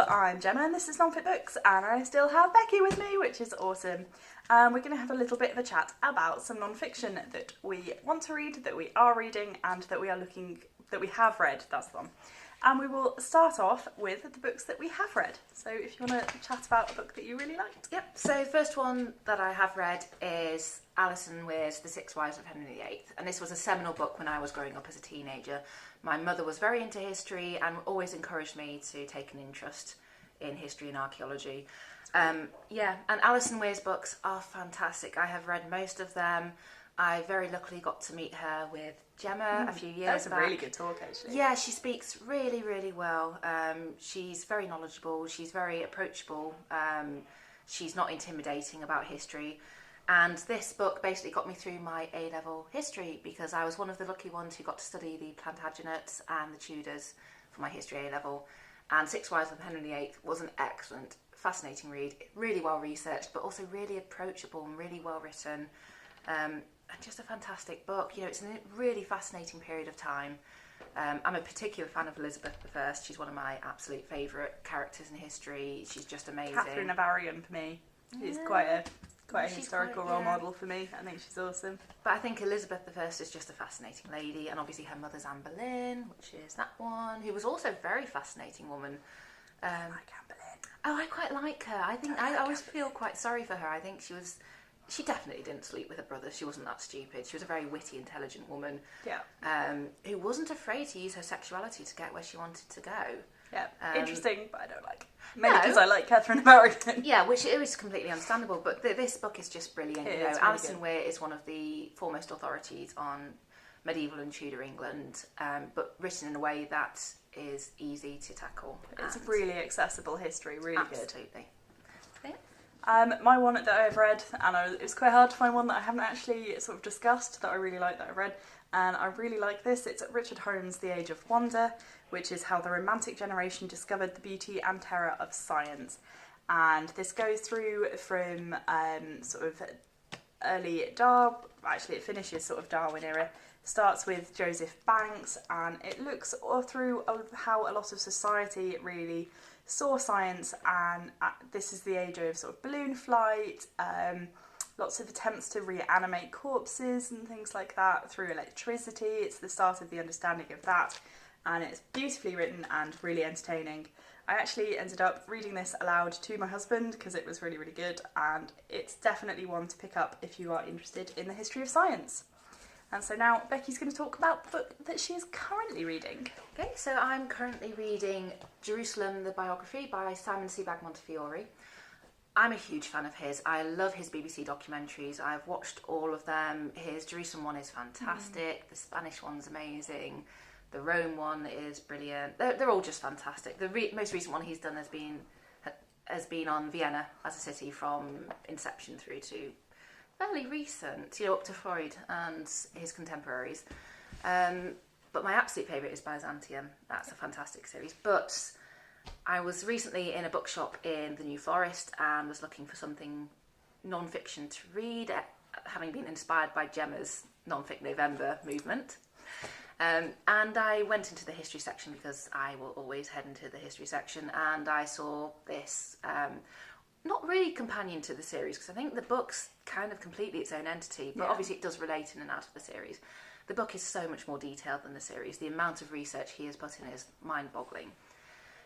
I'm Gemma and this is NonFit Books, and I still have Becky with me, which is awesome. We're going to have a little bit of a chat about some non-fiction that we want to read, that we are reading, and that we have read, that's the one. And we will start off with the books that we have read. So if you want to chat about a book that you really liked. Yep, so first one that I have read is Alison Weir's The Six Wives of Henry VIII. And this was a seminal book when I was growing up as a teenager. My mother was very into history and always encouraged me to take an interest in history and archaeology. And Alison Weir's books are fantastic. I have read most of them. I very luckily got to meet her with Gemma a few years back. That's a really good talk, actually. Yeah, she speaks really, really well. She's very knowledgeable. She's very approachable. She's not intimidating about history. And this book basically got me through my A-level history because I was one of the lucky ones who got to study the Plantagenets and the Tudors for my history A-level. And Six Wives of Henry VIII was an excellent, fascinating read. Really well researched, but also really approachable and really well written. And just a fantastic book. You know, it's a really fascinating period of time. I'm a particular fan of Elizabeth I. She's one of my absolute favourite characters in history. She's just amazing. Catherine of Aragon for me. She's quite a historical role model for me. I think she's awesome. But I think Elizabeth I is just a fascinating lady, and obviously her mother's Anne Boleyn, which is that one, who was also a very fascinating woman. I like Anne Boleyn. Oh, I quite like her. I always feel quite sorry for her. I think she definitely didn't sleep with her brother. She wasn't that stupid. She was a very witty, intelligent woman. Yeah. Who wasn't afraid to use her sexuality to get where she wanted to go. Yeah. Interesting, but I don't like. Mainly because I like Catherine of Aragon. Yeah, which it was completely understandable. But this book is just brilliant. It you know, is really Alison Weir is one of the foremost authorities on medieval and Tudor England, but written in a way that is easy to tackle. It's a really accessible history. Really good. Absolutely. My one that I've read, and it was quite hard to find one that I haven't actually sort of discussed that I really like that I've read, and I really like this. It's Richard Holmes' The Age of Wonder, which is how the Romantic generation discovered the beauty and terror of science. And this goes through from sort of early actually it finishes sort of Darwin era, starts with Joseph Banks, and it looks all through how a lot of society really saw science, and this is the age of sort of balloon flight, lots of attempts to reanimate corpses and things like that through electricity. It's the start of the understanding of that, and it's beautifully written and really entertaining. I actually ended up reading this aloud to my husband because it was really, really good, and it's definitely one to pick up if you are interested in the history of science. And so now Becky's going to talk about the book that she is currently reading. Okay, so I'm currently reading Jerusalem, the Biography by Sebag Montefiore. I'm a huge fan of his. I love his BBC documentaries. I've watched all of them. His Jerusalem one is fantastic. The Spanish one's amazing. The Rome one is brilliant. They're all just fantastic. The most recent one he's done has been on Vienna as a city from inception through to fairly recent, up to Freud and his contemporaries. But my absolute favourite is Byzantium. That's a fantastic series. But I was recently in a bookshop in the New Forest and was looking for something non-fiction to read, having been inspired by Gemma's NonFictionNovember movement. And I went into the history section because I will always head into the history section, and I saw this not really companion to the series, because I think the book's kind of completely its own entity, but obviously it does relate in and out of the series. The book is so much more detailed than the series. The amount of research he has put in is mind-boggling.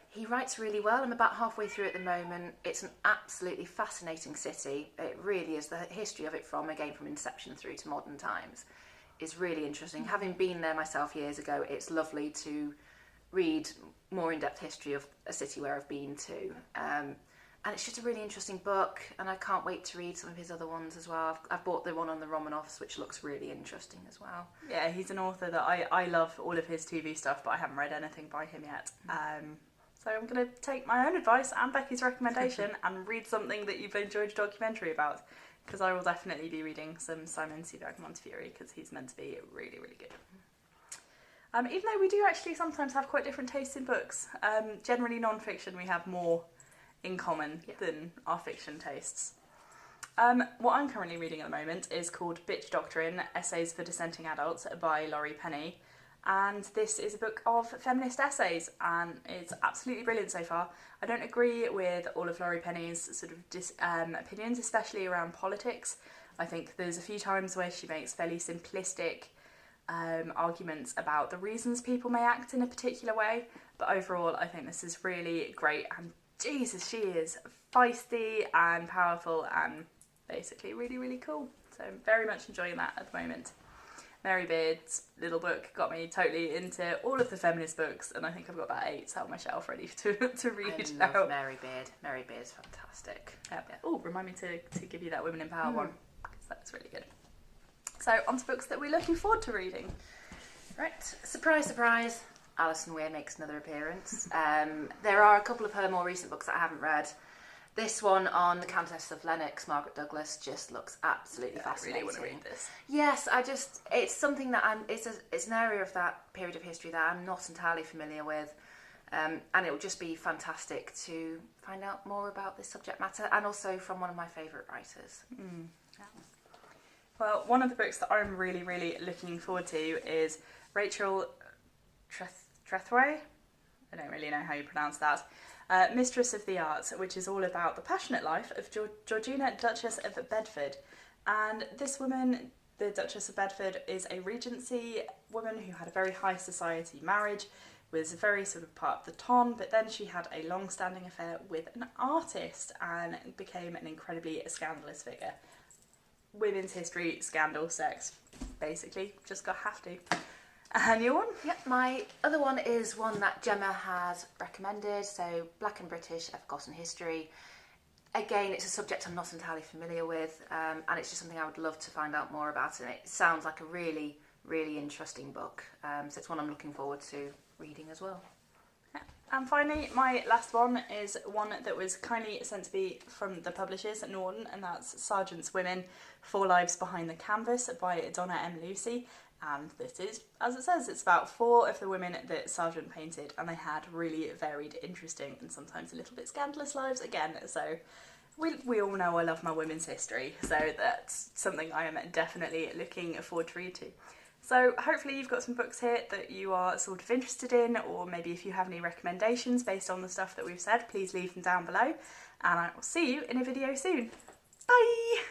He writes really well. I'm about halfway through at the moment. It's an absolutely fascinating city. It really is. The history of it from inception through to modern times is really interesting. Having been there myself years ago, it's lovely to read more in-depth history of a city where I've been to. And it's just a really interesting book, and I can't wait to read some of his other ones as well. I've bought the one on the Romanovs, which looks really interesting as well. Yeah, he's an author that I love all of his TV stuff, but I haven't read anything by him yet. So I'm going to take my own advice and Becky's recommendation and read something that you've enjoyed a documentary about, because I will definitely be reading some Sebag Montefiore, because he's meant to be really, really good. Even though we do actually sometimes have quite different tastes in books, generally non-fiction we have more in common than our fiction tastes. What I'm currently reading at the moment is called Doctrine, Essays for Dissenting Adults by Laurie, Penney. and this is a book of feminist essays, and it's absolutely brilliant so far. I don't agree with all of Laurie Penney's sort of opinions, especially around politics. I think there's a few times where she makes fairly simplistic arguments about the reasons people may act in a particular way, but overall I think this is really great, and Jesus, she is feisty and powerful and basically really, really cool. So I'm very much enjoying that at the moment. Mary Beard's little book got me totally into all of the feminist books, and I think I've got about 8 out on my shelf ready to read. I love Mary Beard. Mary Beard's fantastic. Oh, remind me to give you that Women in Power one, because that's really good. So on to books that we're looking forward to reading. Right, surprise, surprise, Alison Weir makes another appearance. There are a couple of her more recent books that I haven't read. This one on the Countess of Lennox, Margaret Douglas, just looks absolutely fascinating. I really want to read this. Yes, it's something that it's an area of that period of history that I'm not entirely familiar with, and it will just be fantastic to find out more about this subject matter, and also from one of my favourite writers. Yeah. Well, one of the books that I'm really, really looking forward to is Rachel Tretheway. I don't really know how you pronounce that. Mistress of the Arts, which is all about the passionate life of Georgina, Duchess of Bedford. And this woman, the Duchess of Bedford, is a Regency woman who had a very high society marriage, was very sort of part of the ton, but then she had a long-standing affair with an artist and became an incredibly scandalous figure. Women's history, scandal, sex, basically, just have to. And your one? Yep, my other one is one that Gemma has recommended, so Black and British, A Forgotten History. Again, it's a subject I'm not entirely familiar with, and it's just something I would love to find out more about, and it sounds like a really, really interesting book, so it's one I'm looking forward to reading as well. And finally, my last one is one that was kindly sent to me from the publishers at Norton, and that's Sargent's Women, 4 Lives Behind the Canvas by Donnay and Lucey. And this is, as it says, it's about 4 of the women that Sargent painted, and they had really varied, interesting, and sometimes a little bit scandalous lives again. So we all know I love my women's history, so that's something I am definitely looking forward to read to. So hopefully you've got some books here that you are sort of interested in, or maybe if you have any recommendations based on the stuff that we've said, please leave them down below, and I will see you in a video soon. Bye!